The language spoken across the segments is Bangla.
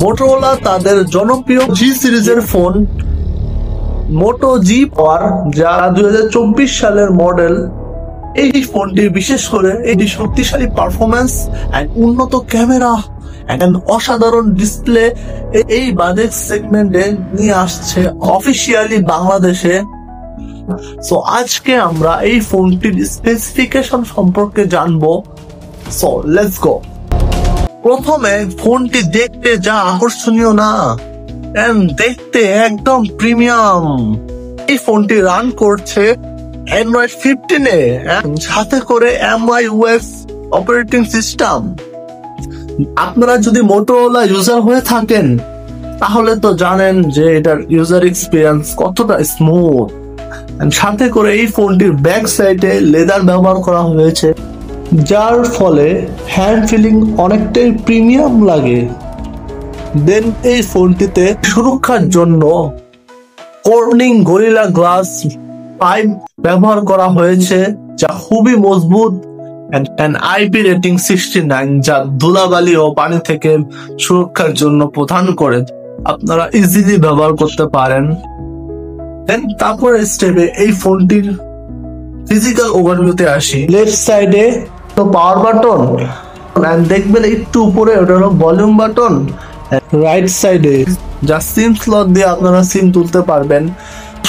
মোটোরোলা তাদের জনপ্রিয় জি সিরিজের ফোন মোটো জি পাওয়ার, যা 2024 সালের মডেল। এই ফোনটি বিশেষ করে এটি শক্তিশালী পারফরম্যান্স এন্ড উন্নত ক্যামেরা এন্ড অসাধারণ ডিসপ্লে এই বাজেট সেগমেন্টে নিয়ে আসছে অফিসিয়ালি বাংলাদেশে। সো আজকে আমরা এই ফোনটির স্পেসিফিকেশন সম্পর্কে জানবো। So let's go. প্রথমে ফোনটি দেখতে যা আকর্ষণীয় না, দেখতে একদম প্রিমিয়াম। এই ফোনটি রান করছে Android 15 এ, সাথে করে MIUI অপারেটিং সিস্টেম। আপনারা যদি মোটোরোলা ইউজার হয়ে থাকেন তাহলে তো জানেন যে এটার ইউজার এক্সপিরিয়েন্স কতটা স্মুথ। সাথে করে এই ফোনটির ব্যাক সাইডে লেদার ব্যবহার করা হয়েছে, যার ফলে হ্যান্ড ফিলিং অনেকটাই প্রিমিয়াম লাগে। দেন এই ফোনটিতে সুরক্ষার জন্য কর্নিং গরিলা গ্লাস 5 ব্যবহার করা হয়েছে, যা খুবই মজবুত। IP রেটিং 69, যা ধুলাবালি ও পানি থেকে সুরক্ষার জন্য প্রদান করে আপনারা ইজিলি ব্যবহার করতে পারেন। তারপরে স্টেপে এই ফোনটির ফিজিক্যাল ওভারভিউতে আসি। লেফট সাইডে তো পাওয়ার বাটন, দেখবেন একটু উপরে ওটা হলো ভলিউম বাটন। রাইট সাইডে যা সিম স্লট দিয়ে আপনারা সিম তুলতে পারবেন।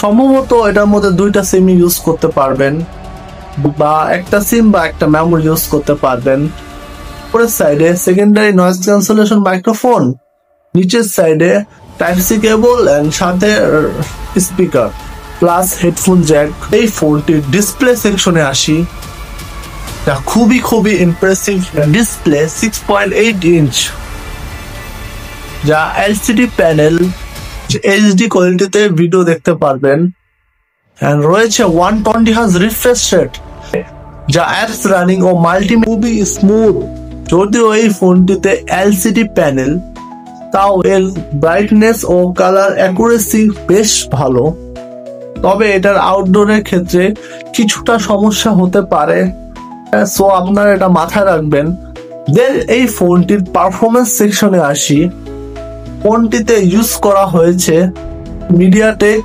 সম্ভবত এটার মধ্যে 2টা সিম ইউজ করতে পারবেন, বা একটা সিম বা একটা মেমোরি ইউজ করতে পারবেন। উপরের সাইডে সেকেন্ডারি নয়েজ ক্যান্সেলেশন মাইক্রোফোন, নিচের সাইডে টাইপ সি কেবল এন্ড সাথে স্পিকার প্লাস হেডফোন জ্যাক। এই ফোনটির ডিসপ্লে সেকশনে আসি, যা খুবই ইমপ্রেসিভ ডিসপ্লে, 6.8 ইঞ্চ, যা এলসিডি প্যানেল, এইচডি কোয়ালিটিতে ভিডিও দেখতে পারবেন। রয়েছে 120 হার্জ রিফ্রেশ রেট, যা অ্যাপস রানিং ও খুবই স্মুথ। যদিও এই ফোনটিতে এলসিডি প্যানেল, তাও এর ব্রাইটনেস ও কালার অ্যাকুরেসি বেশ ভালো। তবে এটার আউটডোরের ক্ষেত্রে কিছুটা সমস্যা হতে পারে, সো আপনারা এটা মাথায় রাখবেন। দেন এই ফোনটির পারফরমেন্স সেকশনে আসি। ফোনটিতে ইউজ করা হয়েছে মিডিয়াটেক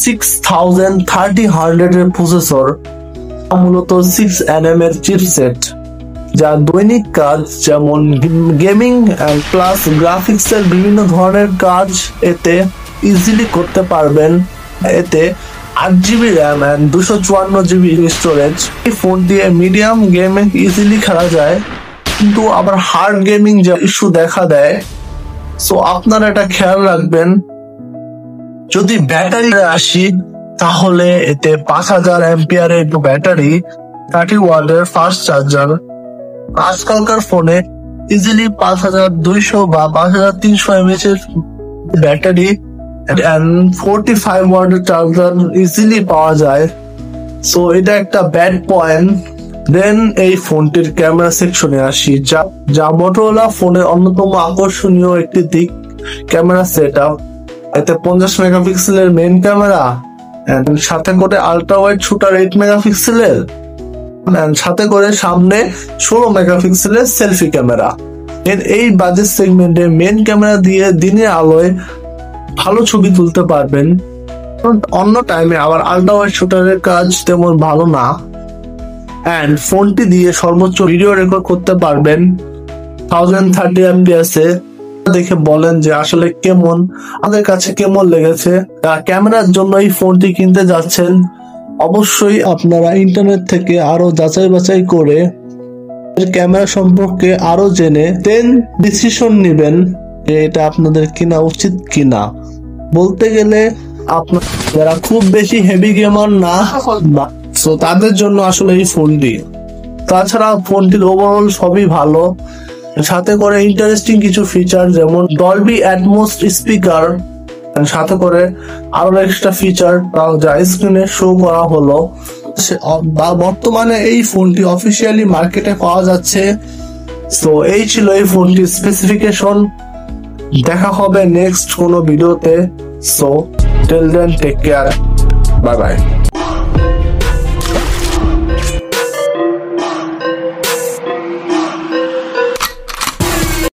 6030 এর প্রসেসর, মূলত 6nm এর চিপসেট, যা দৈনিক কাজ যেমন গেমিং প্লাস গ্রাফিক্স এর বিভিন্ন ধরনের কাজ এতে ইজিলি করতে পারবেন। এতে 8GB RAM and 254GB storage. এই ফোন দিয়ে মিডিয়াম গেমিং ইজিলি খেলা যায়, কিন্তু আবার হার্ড গেমিং যা ইস্যু দেখা দেয়, সো আপনারা এটা খেয়াল রাখবেন। যদি ব্যাটারি আসি, তাহলে এতে 5000 অ্যাম্পিয়ারের ব্যাটারি, 30 ওয়াটের ফাস্ট চার্জার। আজকালকার ফোনে ইজিলি 5200 বা 5300 mAh এর ব্যাটারি এন্ড 45 ওয়াটের চার্জার ইজিলি পাওয়া যায়, সো এটা একটা ব্যাড পয়েন্ট। দেন এই ফোনটির ক্যামেরা সেকশনে আসি, যা মোটোরোলা ফোনের অন্যতম আকর্ষণীয় একটি দিক, ক্যামেরা সেটআপ। এতে 50 মেগাপিক্সেলের মেইন ক্যামেরা, সাথে করে আল্ট্রা ওয়াইড শুটার 8 মেগাপিক্সেলের, সাথে করে সামনে 16 মেগাপিক্সেলের সেলফি ক্যামেরা। এই বাজেট সেগমেন্টে মেইন ক্যামেরা দিয়ে দিনের আলোয় ভালো ছবি তুলতে পারবেন। অন্য টাইমে আবার আল্ট্রা ওয়াইড শুটারের কাজ তেমন ভালো না। এন্ড ফোনটি দিয়ে সর্বোচ্চ ভিডিও রেকর্ড করতে পারবেন 1030 fps এ। দেখে বলেন যে আসলে কেমন, আমাদের কাছে কেমন লেগেছে। ক্যামেরার জন্য এই ফোনটি কিনতে যাচ্ছেন, অবশ্যই আপনারা ইন্টারনেট থেকে আরো যাচাই বাছাই করে ক্যামেরা সম্পর্কে আরো জেনে দেন ডিসিশন নেবেন যে এটা আপনাদের কিনা উচিত কিনা। বলতে গেলে আপনারা যারা খুব বেশি হেভি গেমার না, সো তাদের জন্য আসলে এই ফোনটি। তাছাড়া ফোনটির ওভারঅল সবই ভালো, সাথে করে ইন্টারেস্টিং কিছু ফিচার যেমন ডলবি অ্যাটমস স্পিকার, সাথে করে আরো এক্সট্রা ফিচার যা স্ক্রিনে শো করা হলো। বর্তমানে এই ফোনটি অফিসিয়ালি মার্কেটে পাওয়া যাচ্ছে। সো এই ছিল এই ফোনটির স্পেসিফিকেশন। দেখা হবে নেক্সট কোনো ভিডিওতে। So till then take care, bye by.